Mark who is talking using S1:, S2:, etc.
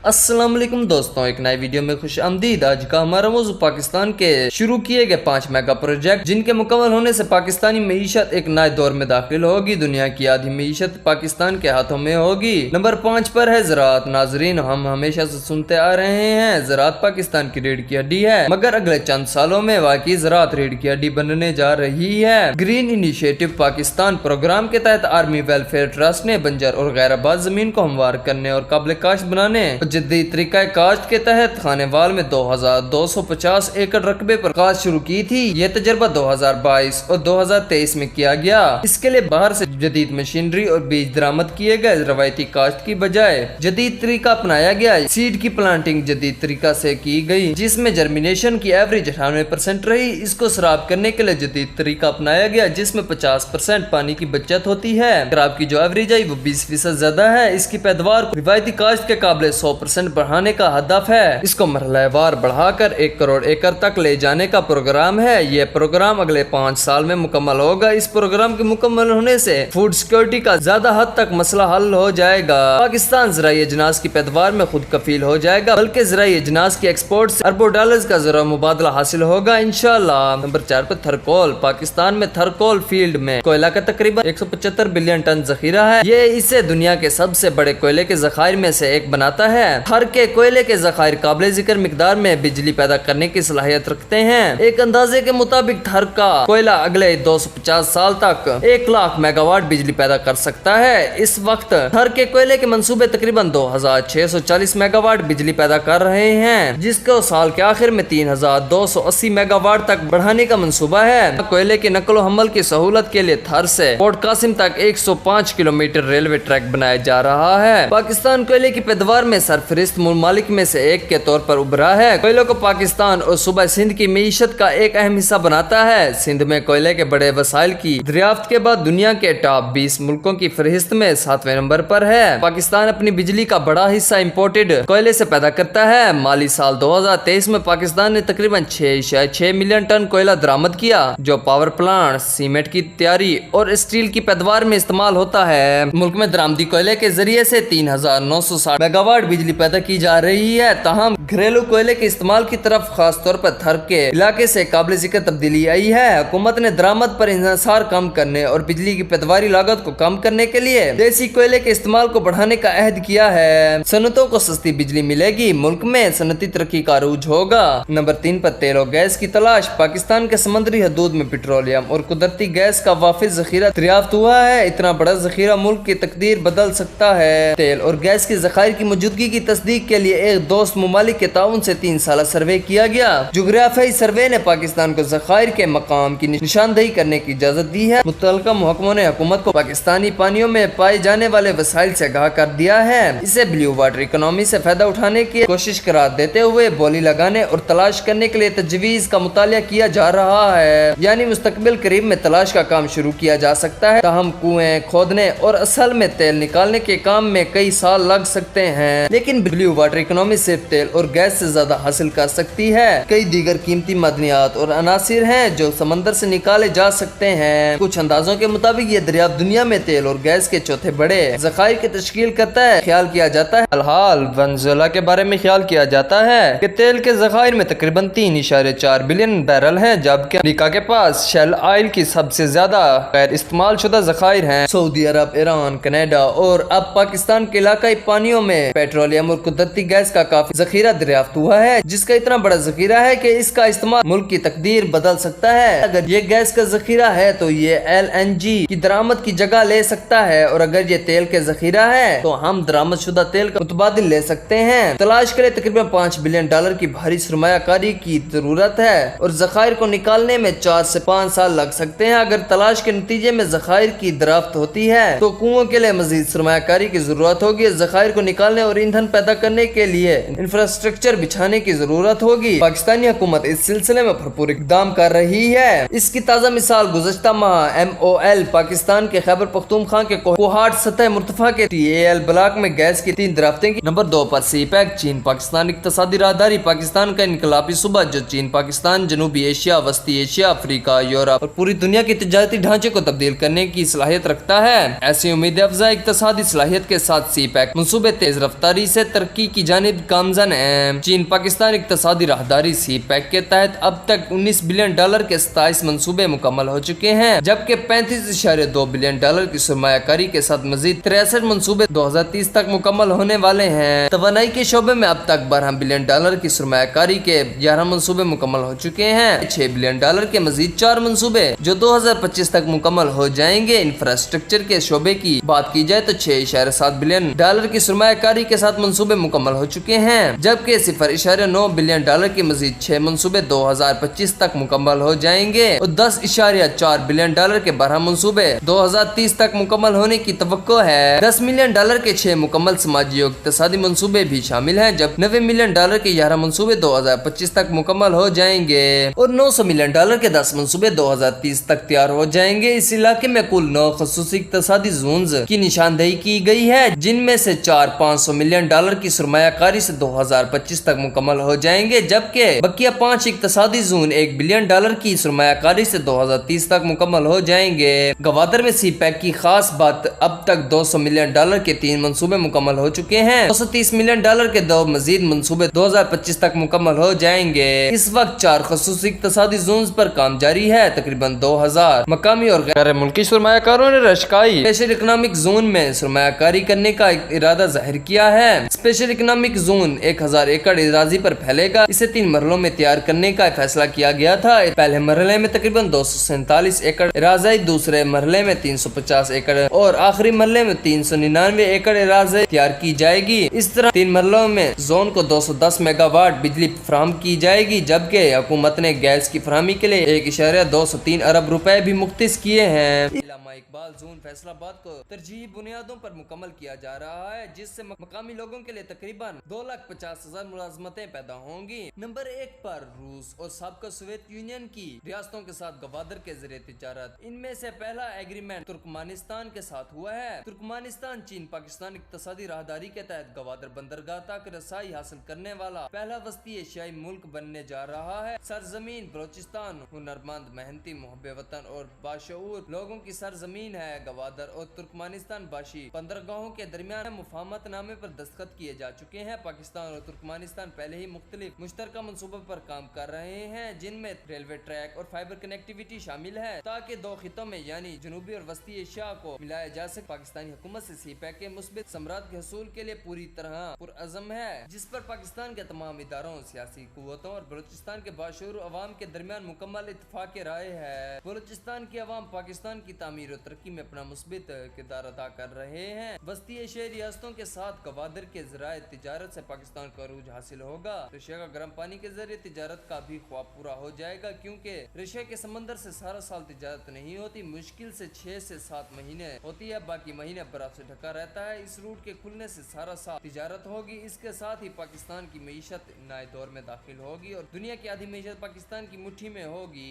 S1: अस्सलाम वालेकुम दोस्तों, एक नए वीडियो में खुश आमदीद। आज का हमारा मौजूद पाकिस्तान के शुरू किए गए 5 मेगा प्रोजेक्ट जिनके मुकम्मल होने से पाकिस्तानी मईशत एक नए दौर में दाखिल होगी। दुनिया की आधी मईशत पाकिस्तान के हाथों में होगी। नंबर 5 पर है ज़राअत। नाजरीन, हम हमेशा से सुनते आ रहे हैं ज़राअत पाकिस्तान की रीढ़ की हड्डी है, मगर अगले चंद सालों में वाकई ज़राअत रीढ़ की हड्डी बनने जा रही है। ग्रीन इनिशिएटिव पाकिस्तान प्रोग्राम के तहत आर्मी वेलफेयर ट्रस्ट ने बंजर और गैर आबाद जमीन को हमवार करने और काबिल काश्त बनाने जदीद तरीका काश्त के तहत खानेवाल में 2250 एकड़ रकबे पर काश्त शुरू की थी। यह तजर्बा 2022 और 2023 में किया गया। इसके लिए बाहर से जदीद मशीनरी और बीज दरामद किए गए। रवायती काश्त की बजाय जदीद तरीका अपनाया गया। सीड की प्लांटिंग जदीद तरीका से की गई, जिसमें जर्मिनेशन की एवरेज 98% रही। इसको सराब करने के लिए जदीद तरीका अपनाया गया, जिसमें 50% पानी की बचत होती है। सराब की जो एवरेज आई वो 20% ज्यादा है। इसकी पैदावार रिवायती काश्त के काबिल 100% बढ़ाने का हदफ है। इसको मरहलेवार बढ़ाकर 1 करोड़ एकड़ तक ले जाने का प्रोग्राम है। यह प्रोग्राम अगले 5 साल में मुकम्मल होगा। इस प्रोग्राम के मुकम्मल होने से फूड सिक्योरिटी का ज्यादा हद तक मसला हल हो जाएगा। पाकिस्तान ज़राई अजनास की पैदावार में खुद कफील हो जाएगा, बल्कि ज़राई अजनास की एक्सपोर्ट से अरबों डॉलर्स का ज़रा मुबादला हासिल होगा इंशाअल्लाह। नंबर 4 पर थरकोल। पाकिस्तान में थरकोल फील्ड में कोयला का तकरीबन 175 बिलियन टन जखीरा है। ये इसे दुनिया के सबसे बड़े कोयले के जखायर में से एक बनाता है। थर के कोयले के जखायर काबिल जिक्र मिकदार में बिजली पैदा करने की सलाहियत रखते हैं। एक अंदाजे के मुताबिक थर का कोयला अगले 250 साल तक 1 लाख मेगावाट बिजली पैदा कर सकता है। इस वक्त थर के कोयले के मंसूबे तकरीबन 2640 मेगावाट बिजली पैदा कर रहे हैं, जिसको साल के आखिर में 3280 मेगावाट तक बढ़ाने का मंसूबा है। कोयले के नकलो हमल की सहूलत के लिए थर से पोर्ट कासिम तक 105 किलोमीटर रेलवे ट्रैक बनाया जा रहा है। पाकिस्तान कोयले की पैदावार में सरफरिस्त मुमालिक में से एक के तौर पर उभरा है। कोयले को पाकिस्तान और सूबा सिंध की मीशत का एक अहम हिस्सा बनाता है। सिंध में कोयले के बड़े वसाइल की दरियाफ्त के बाद दुनिया के टॉप 20 मुल्कों की फहरिस्त में 7वें नंबर पर है। पाकिस्तान अपनी बिजली का बड़ा हिस्सा इम्पोर्टेड कोयले से पैदा करता है। माली साल 2023 में पाकिस्तान ने तकरीबन 6 मिलियन टन कोयला दरामद किया, जो पावर प्लांट, सीमेंट की तैयारी और स्टील की पैदावार में इस्तेमाल होता है। मुल्क में दरामदी कोयले के जरिए से 3960 मेगावाट बिजली पैदा की जा रही है। ताहम घरेलू कोयले के इस्तेमाल की तरफ खास तौर पर थर के इलाके से काबिल जिक्र तब्दीली आई है। हुकूमत ने दरामद पर इंहसार कम करने और बिजली की पैदावारी लागत को कम करने के लिए देसी कोयले के इस्तेमाल को बढ़ाने का अहद किया है। सनतों को सस्ती बिजली मिलेगी। मुल्क में सनती तरक्की का अरूज होगा। नंबर 3 पर तेल और गैस की तलाश। पाकिस्तान के समुद्री हदूद में पेट्रोलियम और कुदरती गैस का वाफिज जखीरा दरियाफ्त हुआ है। इतना बड़ा जखीरा मुल्क की तकदीर बदल सकता है। तेल और गैस की जखायर की मौजूदगी की तस्दीक के लिए एक दोस्त मुमालिक के ताउन से 3 साल सर्वे किया गया। जोग्राफियाई सर्वे ने पाकिस्तान को जखायर के मकाम की निशानदेही करने की इजाजत दी है। मुतल्लिका महकमों ने हुकूमत को पाकिस्तानी पानियों में पाए जाने वाले वसाइल से आगाह कर दिया है। इसे ब्लू वाटर इकोनॉमी से फायदा उठाने की कोशिश करार देते हुए बोली लगाने और तलाश करने के लिए तजवीज का मुतालिया किया जा रहा है। यानी मुस्तकबिल करीब में तलाश का काम शुरू किया जा सकता है। ताहम कुएं खोदने और असल में तेल निकालने के काम में कई साल लग सकते हैं, लेकिन ब्लू वाटर इकोनॉमी सिर्फ तेल और गैस से ज्यादा हासिल कर सकती है। कई दीगर कीमती मदनियात और अनासिर हैं जो समंदर से निकाले जा सकते हैं। कुछ अंदाजों के मुताबिक ये दरियाफ्त दुनिया में तेल और गैस के चौथे बड़े जखायर की तश्कील करता है। ख्याल किया जाता है फिलहाल वेनेजुएला के बारे में ख्याल किया जाता है कि तेल के जखायर में तकरीबन 3.4 बिलियन बैरल हैं, जबकि अमेरिका के पास शेल ऑयल की सबसे ज्यादा गैर इस्तेमाल शुदा जखायर हैं। सऊदी अरब, ईरान, कनाडा और अब पाकिस्तान के इलाकाई पानियों में पेट्रोलियम और कुदरती गैस का काफी जखीरा दरियाफ्त हुआ है, जिसका इतना बड़ा जखीरा है कि इसका इस्तेमाल मुल्क की तकदीर बदल सकता है। अगर ये गैस का जखीरा है तो ये LNG की दरामद की जगह ले सकता है, और अगर ये तेल के जखीरा है तो हम दरामद शुदा तेल का मुतबादिल ले सकते हैं। तलाश के लिए तकरीबन $5 बिलियन की भारी सरमायाकारी की जरूरत है, और जखायर को निकालने में 4 से 5 साल लग सकते हैं। अगर तलाश के नतीजे में जखायर की दराफ्त होती है तो कुओं के लिए मजीद सरमायाकारी की जरूरत होगी। जखायर को निकालने और ईंधन पैदा करने के लिए इंफ्रास्ट्रक्चर बिछाने की जरूरत होगी। पाकिस्तानी हुकूमत इस सिलसिले में भरपूर इकदाम कर रही है। इसकी ताज़ा मिसाल गुज़श्ता माह MOL पाकिस्तान के खैबर पख्तूनख्वा के कोहाट सतह मुर्तफा के TAL ब्लॉक में गैस की 3 दराफ्तें की। नंबर 2 पर CPEC चीन पाकिस्तान इक्तसादी राहदारी। पाकिस्तान का इनकलाबी सूबा जो चीन पाकिस्तान, जनूबी एशिया, वस्ती एशिया, अफ्रीका, यूरोप और पूरी दुनिया के तिजारती ढांचे को तब्दील करने की सलाहियत रखता है। ऐसी उम्मीद अफजा इक्तसादी सलाहियत के साथ CPEC मंसूबे तेज रफ्तारी से तरक्की की जानिब गामजन है। चीन पाकिस्तान इक्तसादी राहदारी सी पैक के तहत अब तक $19 बिलियन के 27 मंसूबे मुकम्मल हो चुके हैं, जबकि $35.2 बिलियन की सरमायाकारी के साथ मजीद 63 मंसूबे 2030 तक मुकम्मल होने वाले हैं। तवानाई के शोबे में अब तक $12 बिलियन की सरमायाकारी के 11 मंसूबे मुकम्मल हो चुके हैं। $6 बिलियन के मजीद 4 मंसूबे जो 2025 तक मुकम्मल हो जाएंगे। इंफ्रास्ट्रक्चर के शोबे की बात की जाए तो $6.7 बिलियन की सरमायाकारी के साथ मंसूबे मुकम्मल हो चुके हैं, जबकि $0.9 बिलियन की मजीद 6 मंसूबे 2025 तक मुकम्मल हो जाएंगे और $10.4 बिलियन के 12 मंसूबे 2030 तक मुकम्मल होने की तवक्को है। $10 मिलियन के 6 मुकम्मल समाजी और इक्तिसादी मंसूबे भी शामिल हैं, जब $90 मिलियन के 11 मंसूबे 2025 तक मुकम्मल हो जाएंगे और $900 मिलियन के 10 मंसूबे 2030 तक तैयार हो जाएंगे। इस इलाके में कुल 9 खसूसी इक्तिसादी जोन्स की निशानदेही की गई है, जिनमें से 400-500 मिलियन की सरमायाकारी से 2025 तक मुकम्मल हो जाएंगे, जबकि बकिया 5 इक्तिसादी जोन $1 बिलियन की सरमायाकारी से 2030 तक मुकम्मल हो जाएंगे। गवादर में सी पैक की खास बात, अब तक $200 मिलियन के 3 मंसूबे मुकम्मल हो चुके हैं। $230 मिलियन के 2 मजीद मंसूबे 2025 तक मुकम्मल हो जाएंगे। इस वक्त 4 खसूसी इक्तिसादी जोन्स पर काम जारी है। तकरीबन 2000 मकामी और गैर मुल्की सरमायाकारों ने रशकाई स्पेशल इकोनॉमिक जोन में सरमायाकारी करने का इरादा जाहिर किया है। स्पेशल इकोनॉमिक जोन 1000 एकड़ इराजी पर फैलेगा। इसे 3 मरहलों में तैयार करने का फैसला किया गया था। पहले मरहले में तकरीबन 247 एकड़ इराज़ाई, दूसरे मरहले में 350 एकड़ और आखिरी मरहले में 399 एकड़ इराज़ाई तैयार की जाएगी। इस तरह 3 मरहलों में जोन को 210 मेगावाट बिजली फराहम की जाएगी, जबकि हुकूमत ने गैस की फराहमी के लिए 1.203 अरब रुपए भी मुख्तस किए हैं। इकबाल जोन फैसलाबाद को तरजीही बुनियादों पर मुकम्मल किया जा रहा है, जिससे मकामी लोगों के लिए तकरीबन 2,50,000 मुलाजमतें पैदा होंगी। नंबर 1 पर रूस और साबका सोवियत यूनियन की रियासतों के साथ गवादर के जरिए तिजारत। इनमें से पहला एग्रीमेंट तुर्कमानिस्तान के साथ हुआ है। तुर्कमानिस्तान चीन पाकिस्तान इक्तिसादी राहदारी के तहत गवादर बंदरगाह तक रसाई हासिल करने वाला पहला वस्ती एशियाई मुल्क बनने जा रहा है। सरजमीन बलोचिस्तान हुनरमंद, मेहनती, मुहब्बे वतन और बाशऊर लोगों की सरजमीन है। गवादर और तुर्कमानिस्तान बाशी बंदरगाहों के दरमियान मुफाहमत नामे पर दस्तखत किए जा चुके हैं। पाकिस्तान और तुर्कमानिस्तान पहले ही मुख्तलिफ मुश्तरका मंसूबों पर काम कर रहे हैं, जिनमें रेलवे ट्रैक और फाइबर कनेक्टिविटी शामिल है, ताकि 2 खितों में यानी जनूबी और वस्ती एशिया को मिलाया जा सके। पाकिस्तानी हुकूमत से सी पैक के मुस्बित समरात के हसूल के लिए पूरी तरह पुरअज़म है, जिस पर पाकिस्तान के तमाम इदारों, सियासी कुव्वतों और बलूचिस्तान के बाशऊर अवाम के दरमियान मुकम्मल इत्तफाक राय है। बलूचिस्तान की अवाम पाकिस्तान की तामीर और तरक्की में अपना मुस्बित किरदार अदा कर रहे हैं। वस्ती एशियाई रियासतों के साथ गवादर के ज़राए तिजारत से पाकिस्तान को अरूज हासिल होगा। रशिया का गर्म पानी के जरिए तिजारत का भी ख्वाब पूरा हो जाएगा, क्योंकि रशिया के समंदर से सारा साल तिजारत नहीं होती, मुश्किल से 6 से 7 महीने होती है, बाकी महीने बर्फ से ढका रहता है। इस रूट के खुलने से सारा साल तिजारत होगी। इसके साथ ही पाकिस्तान की मईशत नए दौर में दाखिल होगी और दुनिया की आधी मईशत पाकिस्तान की मुट्ठी में होगी।